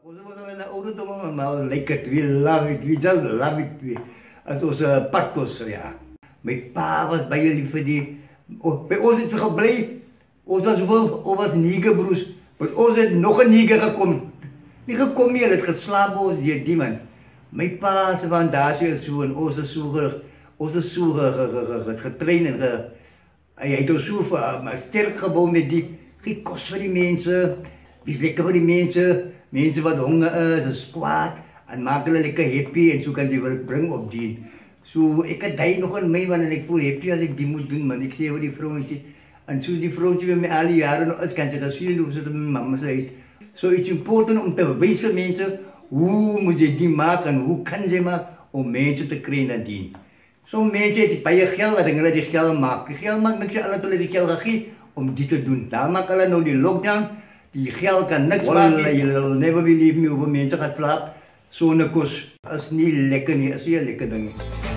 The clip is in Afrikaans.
Ons was al in 'n oude dom, maar like it, we love it, we just love it. As ons padkos, ja. My pa was baie lief vir die, by ons het sy gebly, ons was 9 broers, maar ons het nog 'n 9 gekom. Nie gekom nie, hulle het geslaap by ons deur die man. My pa se van daar so en ons is so getrain en hy het ons so sterk gebou met die kos vir die mense, dis lekker vir die mense wat honger is kwaad, en maak hulle lekker happy en so kan jy wil bring op die. So ek het daai nog in my man en ek voel happy as ek die moet doen man, ek sê vir die vrouentjie, en so die vrouentjie by my al die jare nog is, kan sy dat sien hoe sit in my mamma se huis. So it's important om te wys vir mense, hoe moet jy die maak en hoe kan jy maak om mense te kry na dien. So mense het baie geld, dat hulle die geld maak. Die geld maak niks, hulle die geld gegee om dit te doen. Daar maak hulle nou die lockdown, die geld kan niks maak. Jy will never believe me, hoeveel mense gaan slaap, so 'n kos is nie lekker nie, is nie 'n lekker ding nie.